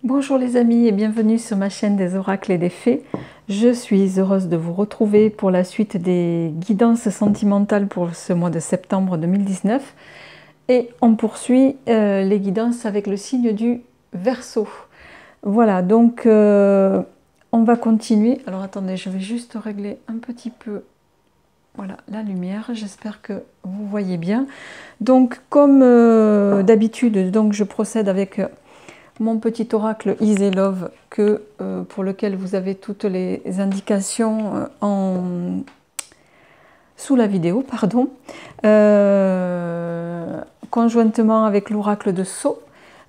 Bonjour les amis et bienvenue sur ma chaîne des oracles et des fées. Je suis heureuse de vous retrouver pour la suite des guidances sentimentales pour ce mois de septembre 2019. Et on poursuit les guidances avec le signe du Verseau. Voilà, donc on va continuer. Alors attendez, je vais juste régler un petit peu voilà, la lumière. J'espère que vous voyez bien. Donc comme d'habitude, donc je procède avec mon petit oracle Easy Love pour lequel vous avez toutes les indications sous la vidéo, pardon. Conjointement avec l'oracle de Sceaux,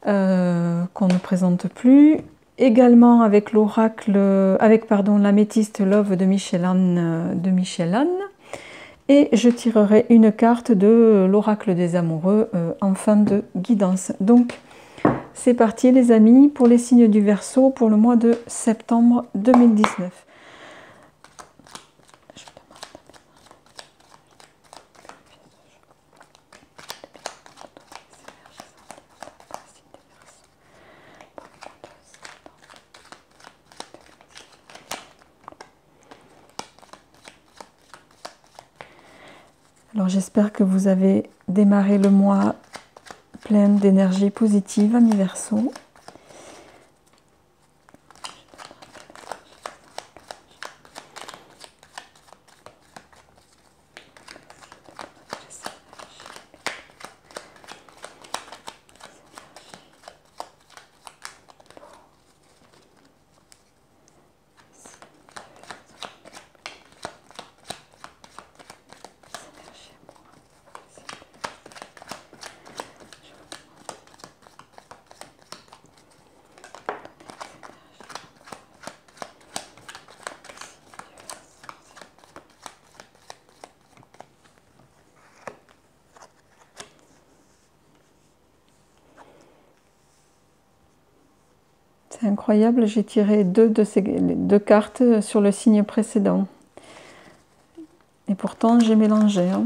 qu'on ne présente plus. Également avec l'oracle, l'améthyste Love de Michel Anne. Et je tirerai une carte de l'oracle des amoureux en fin de guidance. Donc, c'est parti les amis pour les signes du Verseau pour le mois de septembre 2019. Alors j'espère que vous avez démarré le mois plein d'énergie positive, amis Verseau. C'est incroyable, j'ai tiré deux cartes sur le signe précédent. Et pourtant, j'ai mélangé. Hein.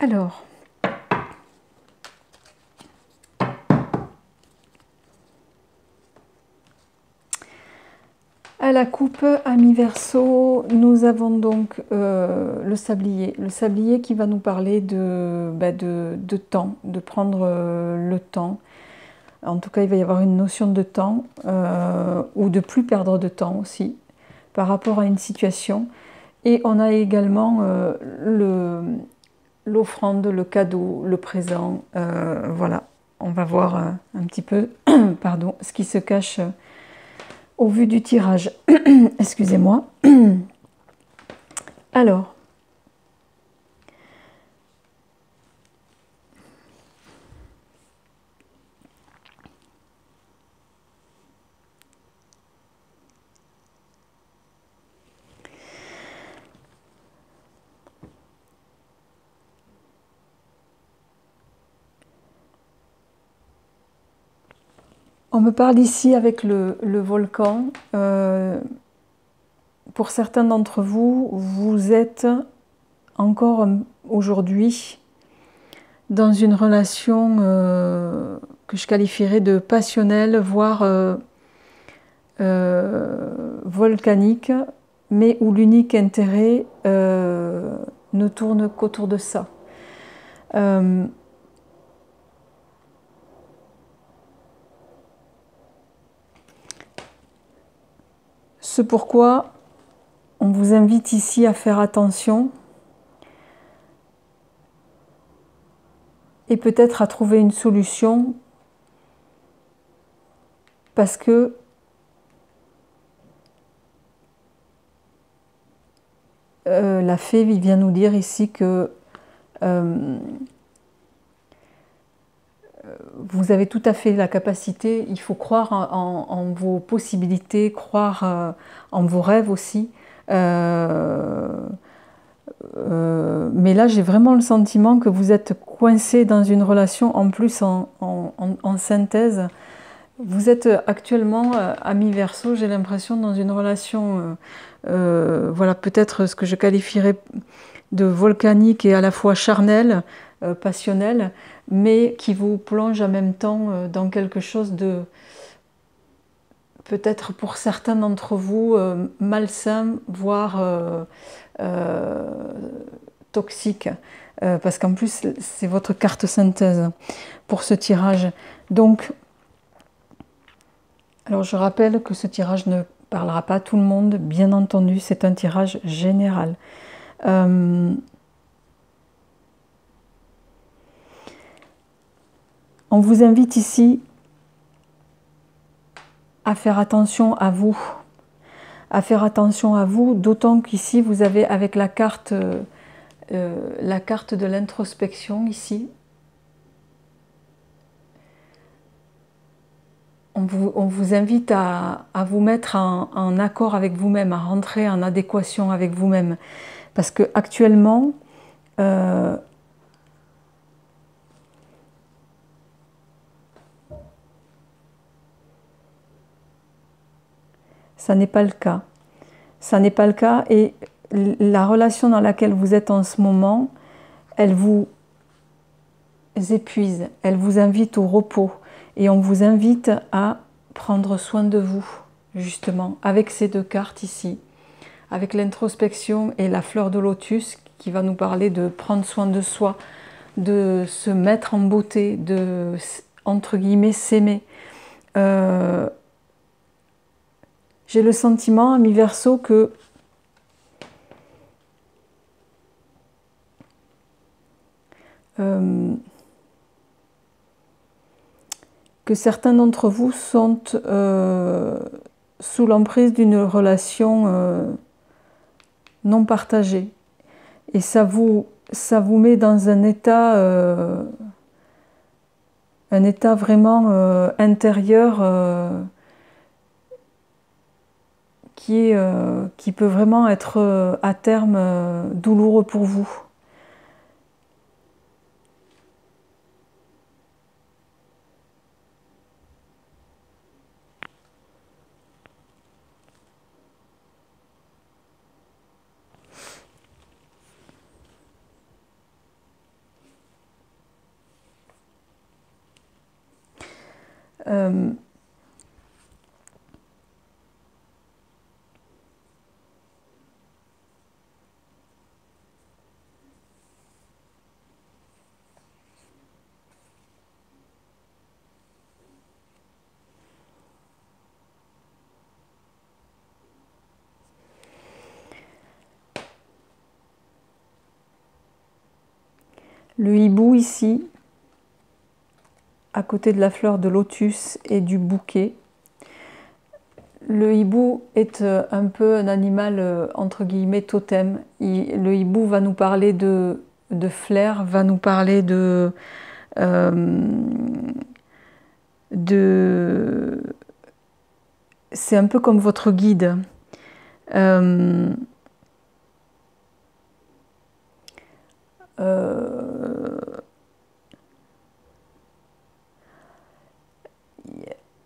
Alors, à la coupe, amis Verseau, nous avons donc le sablier qui va nous parler de temps, de prendre le temps. En tout cas, il va y avoir une notion de temps ou de plus perdre de temps aussi par rapport à une situation. Et on a également l'offrande, le cadeau, le présent. Voilà, on va voir un petit peu pardon, ce qui se cache au vu du tirage. Excusez-moi. Alors, on me parle ici avec le volcan. Pour certains d'entre vous, vous êtes encore aujourd'hui dans une relation que je qualifierais de passionnelle, voire volcanique, mais où l'unique intérêt ne tourne qu'autour de ça. Ce pourquoi on vous invite ici à faire attention et peut-être à trouver une solution, parce que la fée vient nous dire ici que vous avez tout à fait la capacité, il faut croire en vos possibilités, croire en vos rêves aussi. Mais là, j'ai vraiment le sentiment que vous êtes coincé dans une relation, en plus en synthèse. Vous êtes actuellement ami Verseau, j'ai l'impression, dans une relation, voilà, peut-être ce que je qualifierais de volcanique et à la fois charnelle, passionnelle, mais qui vous plonge en même temps dans quelque chose de, peut-être pour certains d'entre vous, malsain, voire toxique, parce qu'en plus c'est votre carte synthèse pour ce tirage. Donc, alors je rappelle que ce tirage ne parlera pas à tout le monde, bien entendu, c'est un tirage général. On vous invite ici à faire attention à vous, d'autant qu'ici vous avez avec la carte de l'introspection ici. On vous invite à vous mettre en accord avec vous-même, à rentrer en adéquation avec vous-même, parce que actuellement ça n'est pas le cas. Ça n'est pas le cas, et la relation dans laquelle vous êtes en ce moment, elle vous épuise, elle vous invite au repos, et on vous invite à prendre soin de vous, justement, avec ces deux cartes ici, avec l'introspection et la fleur de lotus qui va nous parler de prendre soin de soi, de se mettre en beauté, de, entre guillemets, s'aimer. J'ai le sentiment, ami Verseau, que certains d'entre vous sont sous l'emprise d'une relation non partagée. Et ça vous met dans un état vraiment intérieur qui peut vraiment être à terme douloureux pour vous. Le hibou ici, à côté de la fleur de lotus et du bouquet. Le hibou est un peu un animal entre guillemets totem. Le hibou va nous parler de flair, va nous parler c'est un peu comme votre guide.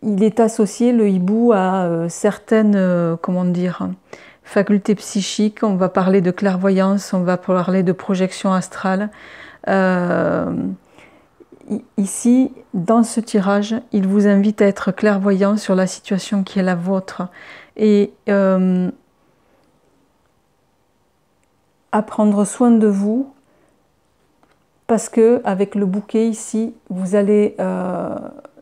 Il est associé, le hibou, à certaines, comment dire, facultés psychiques. On va parler de clairvoyance, on va parler de projection astrale. Ici, dans ce tirage, il vous invite à être clairvoyant sur la situation qui est la vôtre et à prendre soin de vous, parce que avec le bouquet ici, vous allez...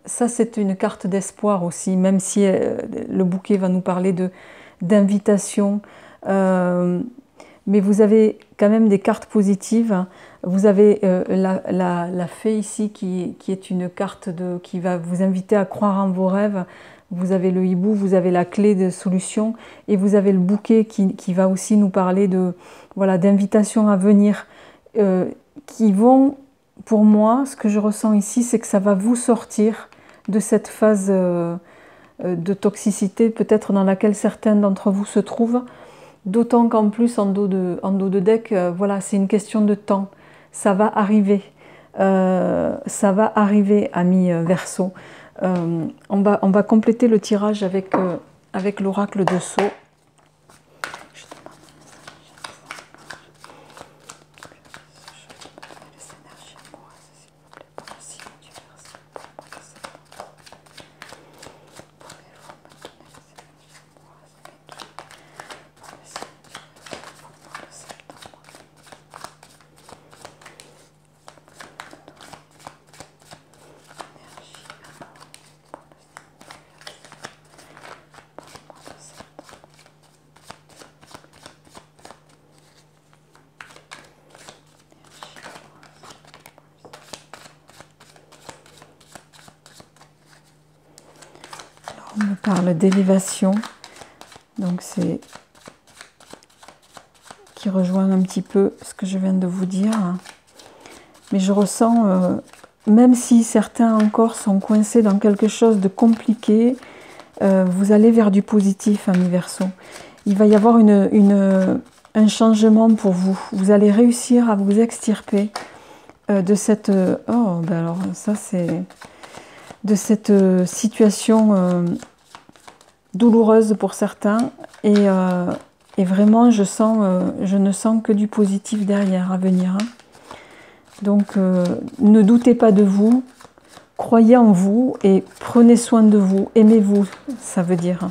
ça, c'est une carte d'espoir aussi, même si le bouquet va nous parler d'invitation. Mais vous avez quand même des cartes positives. Vous avez la fée ici qui est une carte qui va vous inviter à croire en vos rêves. Vous avez le hibou, vous avez la clé de solution et vous avez le bouquet qui va aussi nous parler d'invitations à venir qui vont, pour moi, ce que je ressens ici, c'est que ça va vous sortir de cette phase de toxicité peut-être dans laquelle certains d'entre vous se trouvent. D'autant qu'en plus, en dos de deck, voilà, c'est une question de temps. Ça va arriver. Ça va arriver, amis Verseau. On va compléter le tirage avec l'oracle de Sceaux. On me parle d'élévation, donc c'est qui rejoint un petit peu ce que je viens de vous dire. Mais je ressens, même si certains encore sont coincés dans quelque chose de compliqué, vous allez vers du positif, amis Verseau. Il va y avoir un changement pour vous. Vous allez réussir à vous extirper de cette... oh, ben alors ça c'est... de cette situation douloureuse pour certains et vraiment je ne sens que du positif derrière à venir. Donc ne doutez pas de vous, croyez en vous et prenez soin de vous, aimez-vous, ça veut dire.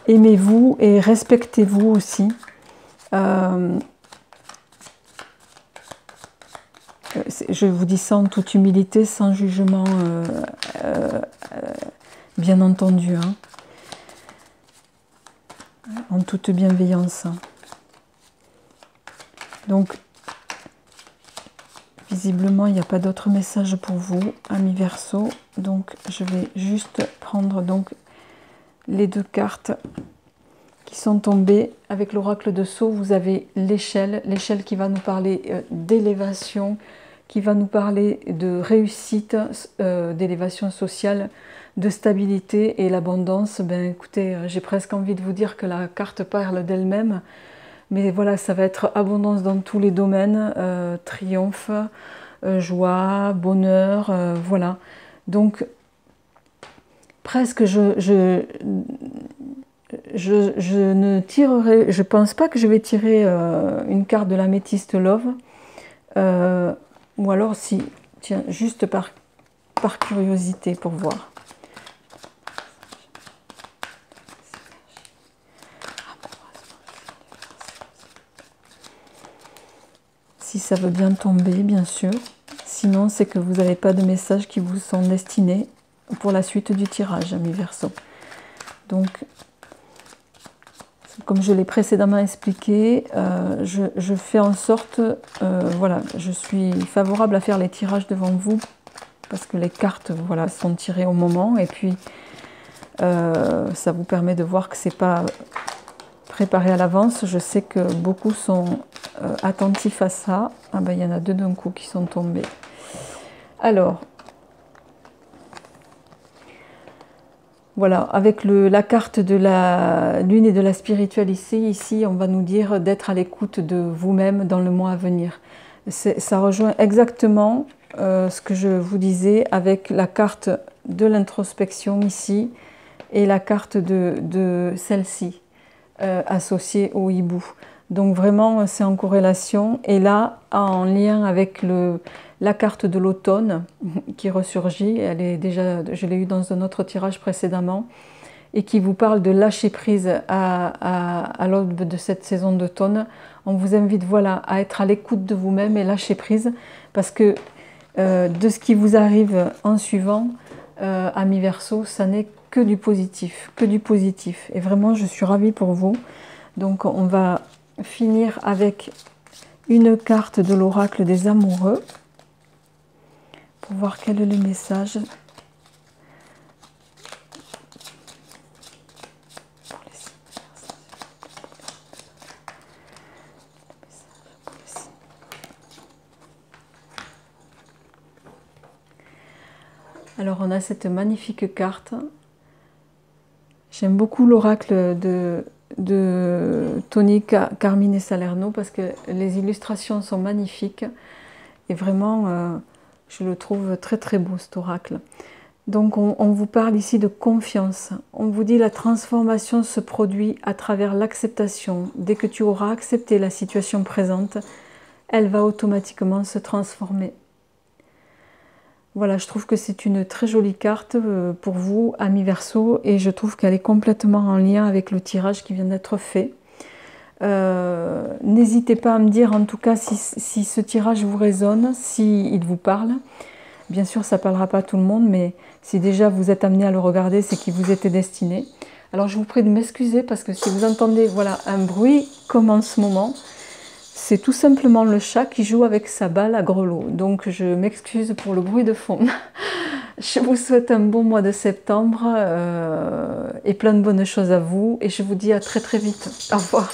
Aimez-vous et respectez-vous aussi. Je vous dis ça en toute humilité, sans jugement, bien entendu, hein. En toute bienveillance. Donc, visiblement, il n'y a pas d'autre message pour vous, amis Verseau. Donc, je vais juste prendre donc les deux cartes qui sont tombées. Avec l'oracle de Sceaux, vous avez l'échelle qui va nous parler d'élévation, qui va nous parler de réussite, d'élévation sociale, de stabilité et l'abondance. Ben écoutez, j'ai presque envie de vous dire que la carte parle d'elle-même, mais voilà, ça va être abondance dans tous les domaines, triomphe, joie, bonheur, voilà. Donc presque je ne tirerai, je pense pas que je vais tirer une carte de l'améthyste Love, ou alors si, tiens, juste par curiosité pour voir. Si ça veut bien tomber, bien sûr. Sinon, c'est que vous n'avez pas de messages qui vous sont destinés pour la suite du tirage, amis Verseau. Donc, comme je l'ai précédemment expliqué, je fais en sorte, voilà, je suis favorable à faire les tirages devant vous, parce que les cartes, voilà, sont tirées au moment, et puis Ça vous permet de voir que c'est pas préparé à l'avance. Je sais que beaucoup sont attentifs à ça. Ah ben, il y en a deux d'un coup qui sont tombés. Alors, voilà, avec la carte de la lune et de la spiritualité, ici, on va nous dire d'être à l'écoute de vous-même dans le mois à venir. Ça rejoint exactement ce que je vous disais avec la carte de l'introspection ici et la carte de celle-ci, associée au hibou. Donc vraiment, c'est en corrélation. Et là, en lien avec la carte de l'automne qui ressurgit, elle est déjà, je l'ai eu dans un autre tirage précédemment, et qui vous parle de lâcher prise à l'aube de cette saison d'automne. On vous invite, voilà, à être à l'écoute de vous-même et lâcher prise, parce que de ce qui vous arrive en suivant, amis Verseau, ça n'est que du positif, que du positif. Et vraiment, je suis ravie pour vous. Donc, on va finir avec une carte de l'oracle des amoureux pour voir quel est le message pour les signes. Alors on a cette magnifique carte. J'aime beaucoup l'oracle de Tony Carmine Salerno parce que les illustrations sont magnifiques et vraiment je le trouve très très beau cet oracle. Donc on vous parle ici de confiance. On vous dit la transformation se produit à travers l'acceptation. Dès que tu auras accepté la situation présente, elle va automatiquement se transformer. Voilà, je trouve que c'est une très jolie carte pour vous, amis Verseau, et je trouve qu'elle est complètement en lien avec le tirage qui vient d'être fait. N'hésitez pas à me dire en tout cas si ce tirage vous résonne, s'il vous parle. Bien sûr, ça ne parlera pas à tout le monde, mais si déjà vous êtes amené à le regarder, c'est qu'il vous était destiné. Alors je vous prie de m'excuser parce que si vous entendez voilà, un bruit comme en ce moment, c'est tout simplement le chat qui joue avec sa balle à grelot. Donc je m'excuse pour le bruit de fond. Je vous souhaite un bon mois de septembre et plein de bonnes choses à vous. Et je vous dis à très très vite. Au revoir.